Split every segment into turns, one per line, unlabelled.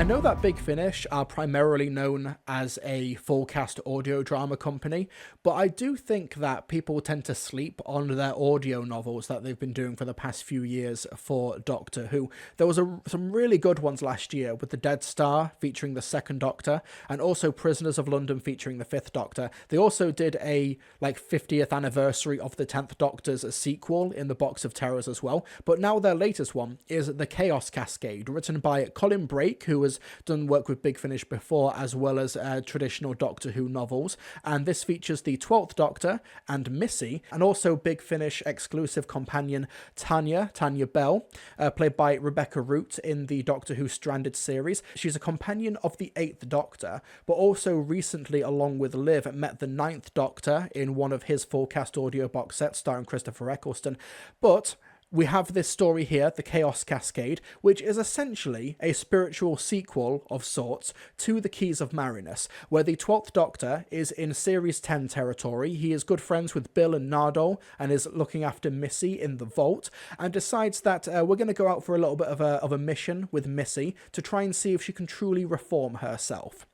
I know that Big Finish are primarily known as a full cast audio drama company, but I do think that people tend to sleep on their audio novels that they've been doing for the past few years for Doctor Who. There was some really good ones last year with The Dead Star featuring the second Doctor, and also Prisoners of London featuring the fifth Doctor. They also did a 50th anniversary of the 10th Doctor's sequel in the Box of Terrors as well. But now their latest one is The Chaos Cascade, written by Colin Brake, who has done work with Big Finish before, as well as traditional Doctor Who novels. And this features the 12th Doctor and Missy, and also Big Finish exclusive companion Tanya Bell, played by Rebecca Root in the Doctor Who Stranded series. She's a companion of the 8th Doctor, but also recently, along with Liv, met the 9th Doctor in one of his full cast audio box sets starring Christopher Eccleston. But we have this story here, The Chaos Cascade, which is essentially a spiritual sequel of sorts to The Keys of Marinus, where the 12th Doctor is in Series 10 territory. He is good friends with Bill and Nardole and is looking after Missy in the vault, and decides that we're going to go out for a little bit of a mission with Missy to try and see if she can truly reform herself.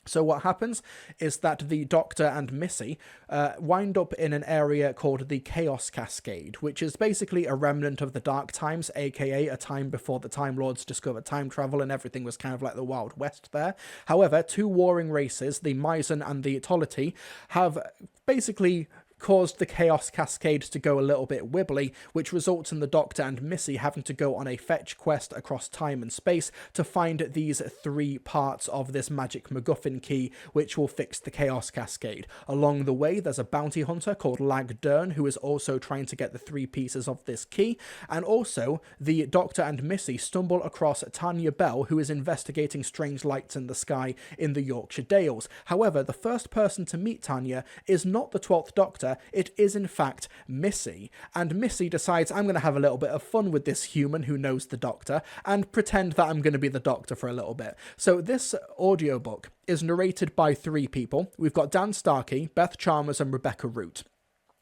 So what happens is that the Doctor and Missy wind up in an area called the Chaos Cascade, which is basically a remnant of the Dark Times, aka a time before the Time Lords discovered time travel and everything was kind of like the Wild West there. However, two warring races, the Myzon and the Tolity, have basically caused the Chaos Cascade to go a little bit wibbly, which results in the Doctor and Missy having to go on a fetch quest across time and space to find these 3 parts of this magic MacGuffin key, which will fix the Chaos Cascade. Along the way, there's a bounty hunter called Lag Dern, who is also trying to get the 3 pieces of this key, and also the Doctor and Missy stumble across Tanya Bell, who is investigating strange lights in the sky in the Yorkshire Dales. However, the first person to meet Tanya is not the 12th Doctor, it is in fact Missy, and Missy decides, I'm going to have a little bit of fun with this human who knows the Doctor and pretend that I'm going to be the Doctor for a little bit. So this audiobook is narrated by 3 people. We've got Dan Starkey, Beth Chalmers and Rebecca Root.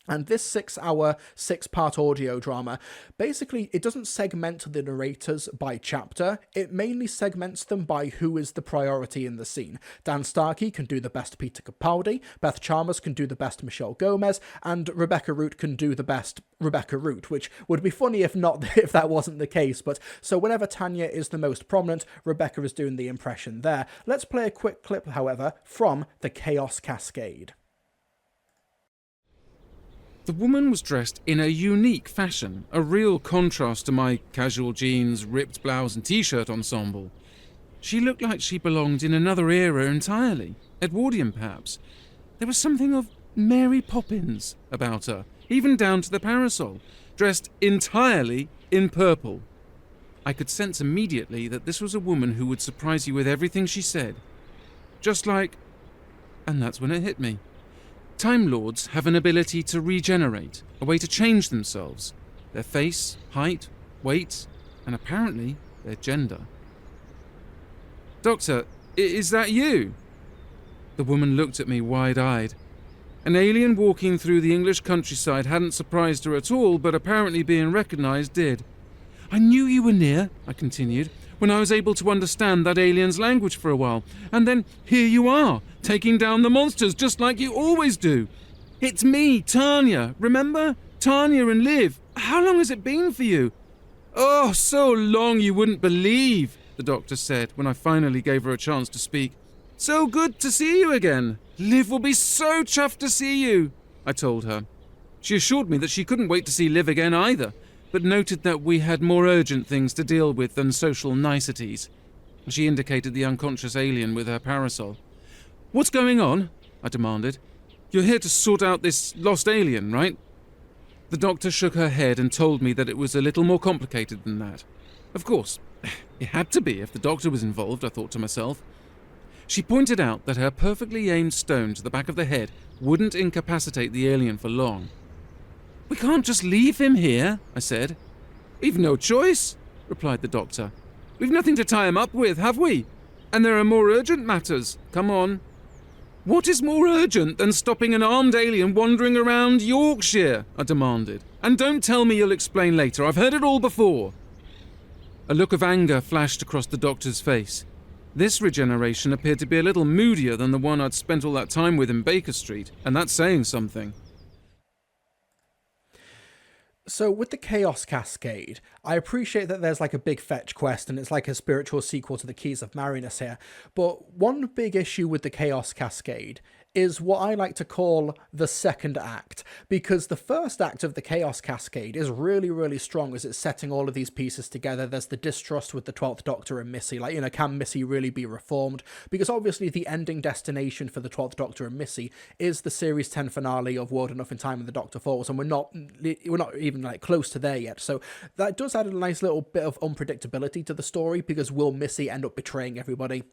And this 6-hour, 6-part audio drama, basically, it doesn't segment the narrators by chapter. It mainly segments them by who is the priority in the scene. Dan Starkey can do the best Peter Capaldi, Beth Chalmers can do the best Michelle Gomez, and Rebecca Root can do the best Rebecca Root, which would be funny if that wasn't the case. But so whenever Tanya is the most prominent, Rebecca is doing the impression there. Let's play a quick clip, however, from The Chaos Cascade.
The woman was dressed in a unique fashion, a real contrast to my casual jeans, ripped blouse and t-shirt ensemble. She looked like she belonged in another era entirely, Edwardian perhaps. There was something of Mary Poppins about her, even down to the parasol, dressed entirely in purple. I could sense immediately that this was a woman who would surprise you with everything she said. Just like... And that's when it hit me. Time Lords have an ability to regenerate, a way to change themselves, their face, height, weight, and apparently their gender. Doctor, is that you? The woman looked at me wide-eyed. An alien walking through the English countryside hadn't surprised her at all, but apparently being recognised did. I knew you were near, I continued, when I was able to understand that alien's language for a while. And then here you are, taking down the monsters just like you always do. It's me, Tanya, remember? Tanya and Liv. How long has it been for you? Oh, so long you wouldn't believe, the doctor said when I finally gave her a chance to speak. So good to see you again. Liv will be so chuffed to see you, I told her. She assured me that she couldn't wait to see Liv again either, but noted that we had more urgent things to deal with than social niceties. She indicated the unconscious alien with her parasol. What's going on? I demanded. You're here to sort out this lost alien, right? The doctor shook her head and told me that it was a little more complicated than that. Of course, it had to be if the doctor was involved, I thought to myself. She pointed out that her perfectly aimed stone to the back of the head wouldn't incapacitate the alien for long. We can't just leave him here, I said. We've no choice, replied the doctor. We've nothing to tie him up with, have we? And there are more urgent matters. Come on. What is more urgent than stopping an armed alien wandering around Yorkshire? I demanded. And don't tell me you'll explain later. I've heard it all before. A look of anger flashed across the doctor's face. This regeneration appeared to be a little moodier than the one I'd spent all that time with in Baker Street, and that's saying something.
So with the Chaos Cascade, I appreciate that there's like a big fetch quest and it's like a spiritual sequel to the Keys of Marinus here, but one big issue with the Chaos Cascade is what I like to call the second act, because the first act of the Chaos Cascade is really, really strong as it's setting all of these pieces together. There's the distrust with the 12th Doctor and Missy, like, can Missy really be reformed? Because obviously the ending destination for the 12th Doctor and Missy is the Series 10 finale of World Enough in Time and the Doctor Falls, and we're not even like close to there yet. So that does add a nice little bit of unpredictability to the story, because will Missy end up betraying everybody?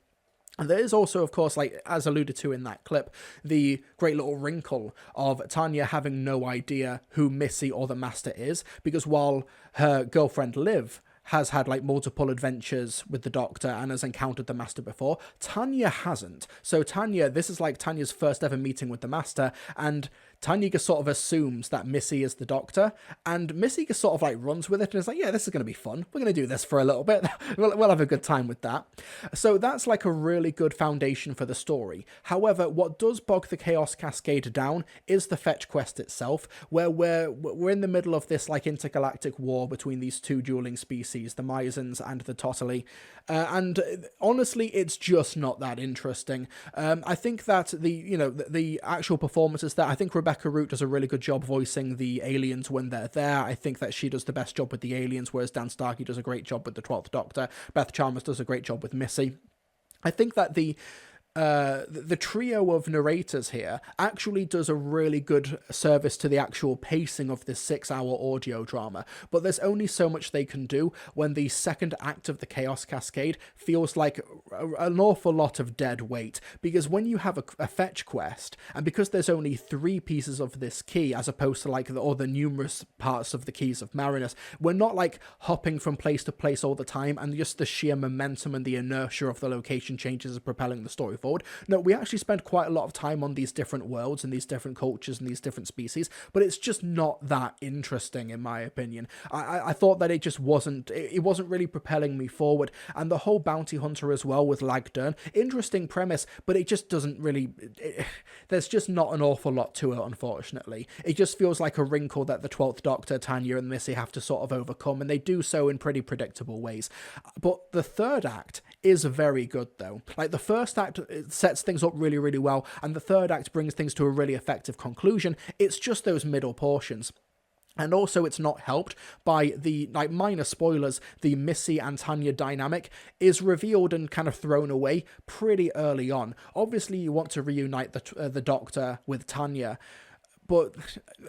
And there is also, of course, like as alluded to in that clip, the great little wrinkle of Tanya having no idea who Missy or the Master is, because while her girlfriend Liv has had like multiple adventures with the Doctor and has encountered the Master before, Tanya hasn't. So Tanya, this is like Tanya's first ever meeting with the Master, and Tanya just sort of assumes that Missy is the Doctor, and Missy just sort of like runs with it and is like, yeah, this is going to be fun. We're going to do this for a little bit. we'll have a good time with that. So that's like a really good foundation for the story. However, what does bog the Chaos Cascade down is the fetch quest itself, where we're in the middle of this like intergalactic war between these two dueling species, the Myzons and the Totally. And honestly, it's just not that interesting. I think that the actual performances there, I think Rebecca Root does a really good job voicing the aliens when they're there. I think that she does the best job with the aliens, whereas Dan Starkey does a great job with the 12th Doctor. Beth Chalmers does a great job with Missy. I think that the trio of narrators here actually does a really good service to the actual pacing of this 6-hour audio drama, but there's only so much they can do when the second act of the Chaos Cascade feels like an awful lot of dead weight, because when you have a fetch quest, and because there's only 3 pieces of this key as opposed to like the numerous parts of the Keys of Marinus, we're not like hopping from place to place all the time, and just the sheer momentum and the inertia of the location changes is propelling the story forward. No, we actually spend quite a lot of time on these different worlds and these different cultures and these different species, but it's just not that interesting in my opinion. I thought that it just wasn't really propelling me forward, and the whole bounty hunter as well with Lagdern, interesting premise, but it just doesn't really, there's just not an awful lot to it, unfortunately. It just feels like a wrinkle that the 12th Doctor, Tanya and Missy have to sort of overcome, and they do so in pretty predictable ways. But the third act is very good though. Like the first act sets things up really, really well, and the third act brings things to a really effective conclusion. It's just those middle portions. And also it's not helped by the, like, minor spoilers, the Missy and Tanya dynamic is revealed and kind of thrown away pretty early on. Obviously you want to reunite the Doctor with Tanya, but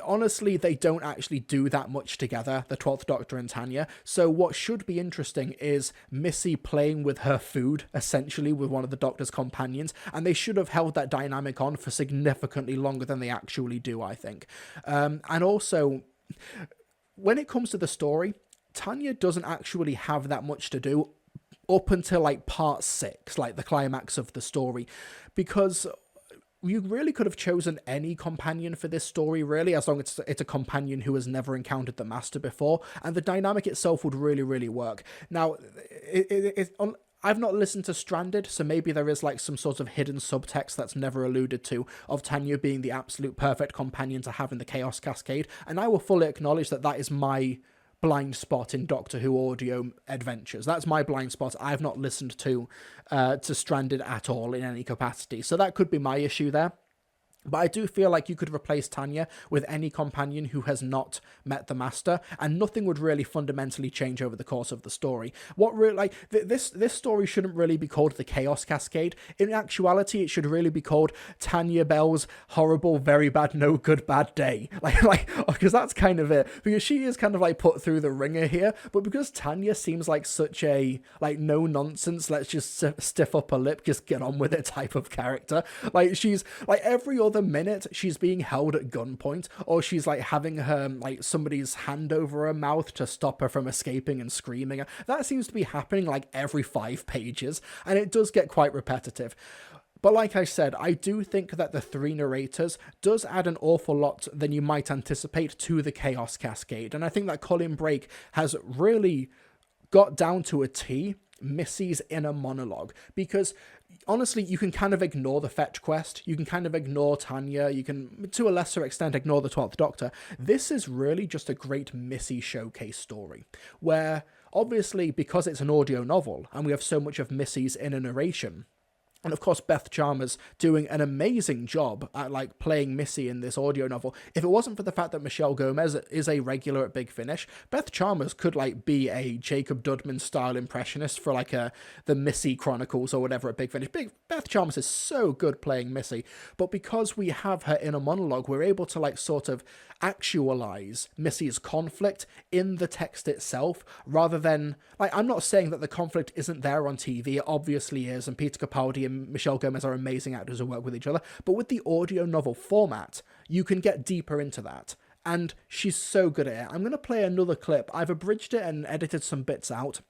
honestly, they don't actually do that much together, the 12th Doctor and Tanya. So what should be interesting is Missy playing with her food, essentially, with one of the Doctor's companions, and they should have held that dynamic on for significantly longer than they actually do, I think. And also, when it comes to the story, Tanya doesn't actually have that much to do up until, like, part 6, like the climax of the story, because you really could have chosen any companion for this story, really, as long as it's a companion who has never encountered the Master before, and the dynamic itself would really, really work. Now, I've not listened to Stranded, so maybe there is like some sort of hidden subtext that's never alluded to of Tanya being the absolute perfect companion to have in the Chaos Cascade, and I will fully acknowledge that that is my blind spot in Doctor Who audio adventures. That's my blind spot. I've not listened to Stranded at all in any capacity, so that could be my issue there. But I do feel like you could replace Tanya with any companion who has not met the Master, and nothing would really fundamentally change over the course of the story. What really, like, this story shouldn't really be called the Chaos Cascade. In actuality, it should really be called Tanya Bell's horrible, very bad, no good, bad day. Like, because that's kind of it. Because she is kind of like put through the ringer here, but because Tanya seems like such a, like, no nonsense, let's just stiff up her lip, just get on with it type of character. Like, she's like every other minute she's being held at gunpoint, or she's like having her, like, somebody's hand over her mouth to stop her from escaping and screaming. That seems to be happening like every 5 pages, and it does get quite repetitive. But like I said, I do think that the 3 narrators does add an awful lot than you might anticipate to the Chaos Cascade, and I think that Colin Brake has really got down to a T Missy's inner monologue, because honestly, you can kind of ignore the fetch quest, you can kind of ignore Tanya, you can, to a lesser extent, ignore the 12th Doctor. This is really just a great Missy showcase story, where obviously, because it's an audio novel, and we have so much of Missy's inner narration, and of course, Beth Chalmers doing an amazing job at like playing Missy in this audio novel. If it wasn't for the fact that Michelle Gomez is a regular at Big Finish, Beth Chalmers could like be a Jacob Dudman style impressionist for like the Missy Chronicles or whatever at Big Finish. Beth Chalmers is so good playing Missy, but because we have her inner monologue, we're able to like sort of actualize Missy's conflict in the text itself, rather than, like, I'm not saying that the conflict isn't there on TV, it obviously is, and Peter Capaldi and Michelle Gomez are amazing actors who work with each other, but with the audio novel format, you can get deeper into that, and she's so good at it. I'm going to play another clip. I've abridged it and edited some bits out,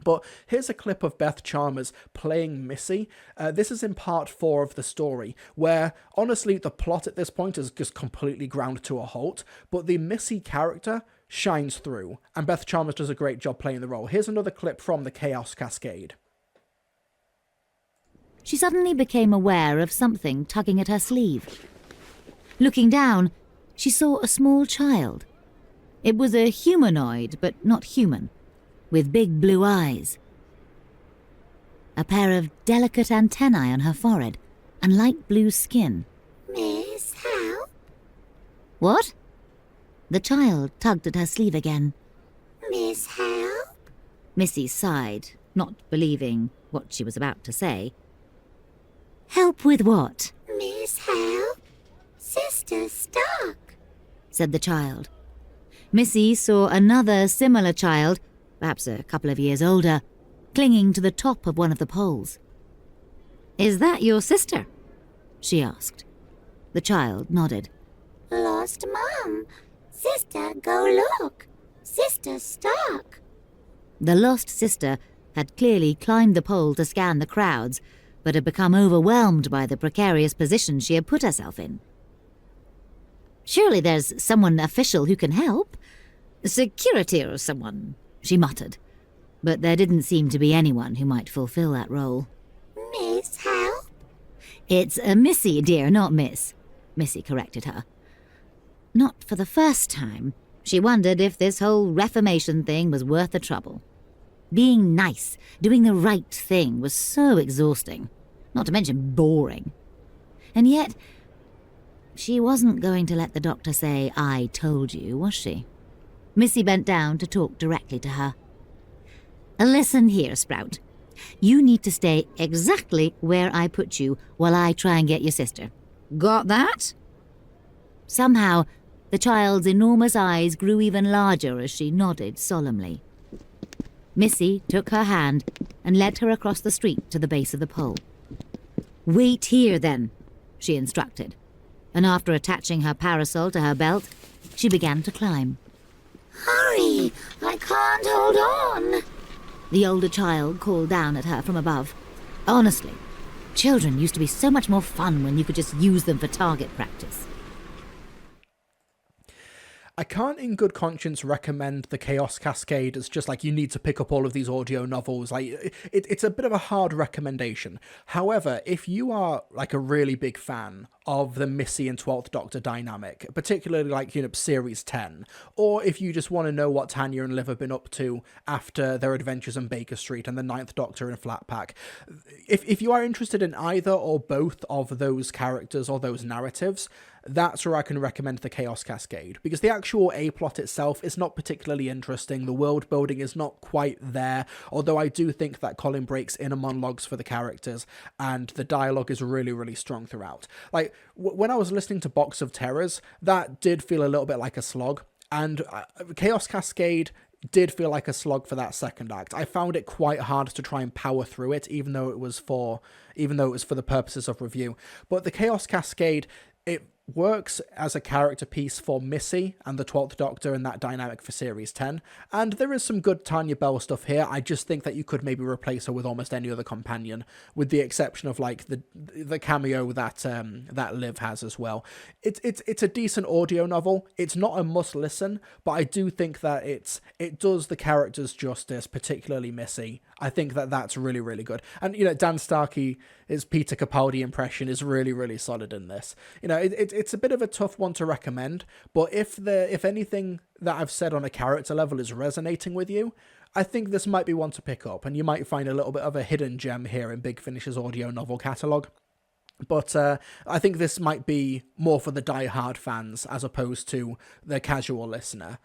but here's a clip of Beth Chalmers playing Missy. This is in part 4 of the story, where, honestly, the plot at this point is just completely ground to a halt, but the Missy character shines through, and Beth Chalmers does a great job playing the role. Here's another clip from the Chaos Cascade.
She suddenly became aware of something tugging at her sleeve. Looking down, she saw a small child. It was a humanoid, but not human, with big blue eyes, a pair of delicate antennae on her forehead, and light blue skin.
Miss, help?
What? The child tugged at her sleeve again.
Miss, help?
Missy sighed, not believing what she was about to say. Help with what?
Miss, help? Sister stuck,
said the child. Missy saw another similar child, perhaps a couple of years older, clinging to the top of one of the poles. Is that your sister? She asked. The child nodded.
Lost Mum. Sister, go look. Sister stuck.
The lost sister had clearly climbed the pole to scan the crowds, but had become overwhelmed by the precarious position she had put herself in. Surely there's someone official who can help. Security or someone, she muttered. But there didn't seem to be anyone who might fulfill that role.
Miss, help?
It's a Missy, dear, not Miss, Missy corrected her. Not for the first time, she wondered if this whole reformation thing was worth the trouble. Being nice, doing the right thing was so exhausting, not to mention boring. And yet, she wasn't going to let the doctor say, "I told you," was she? Missy bent down to talk directly to her. Listen here, Sprout. You need to stay exactly where I put you while I try and get your sister. Got that? Somehow, the child's enormous eyes grew even larger as she nodded solemnly. Missy took her hand and led her across the street to the base of the pole. Wait here, then, she instructed, and after attaching her parasol to her belt, she began to climb.
Hurry, I can't hold on.
The older child called down at her from above. Honestly, children used to be so much more fun when you could just use them for target practice.
I can't in good conscience recommend the Chaos Cascade as just like you need to pick up all of these audio novels. Like it's a bit of a hard recommendation. However, if you are like a really big fan of the Missy and 12th Doctor dynamic, particularly like, Series 10, or if you just want to know what Tanya and Liv have been up to after their adventures on Baker Street and the 9th Doctor in Flatpack, if you are interested in either or both of those characters or those narratives, that's where I can recommend the Chaos Cascade, because the actual A-plot itself is not particularly interesting, the world building is not quite there, although I do think that Colin breaks inner monologues for the characters, and the dialogue is really, really strong throughout. Like, when I was listening to Box of Terrors, that did feel a little bit like a slog, and Chaos Cascade did feel like a slog for that second act. I found it quite hard to try and power through it, even though it was for the purposes of review. But the Chaos Cascade, works as a character piece for Missy and the 12th Doctor and that dynamic for Series 10, and there is some good Tanya Bell stuff here. I just think that you could maybe replace her with almost any other companion, with the exception of like the cameo that that Liv has as well. It's a decent audio novel. It's not a must listen, but I do think that it does the characters justice, particularly Missy. I think that that's really, really good. And, you know, Dan Starkey, his Peter Capaldi impression is really, really solid in this. You know, it's a bit of a tough one to recommend, but if anything that I've said on a character level is resonating with you, I think this might be one to pick up, and you might find a little bit of a hidden gem here in Big Finish's audio novel catalogue. But I think this might be more for the die-hard fans as opposed to the casual listener.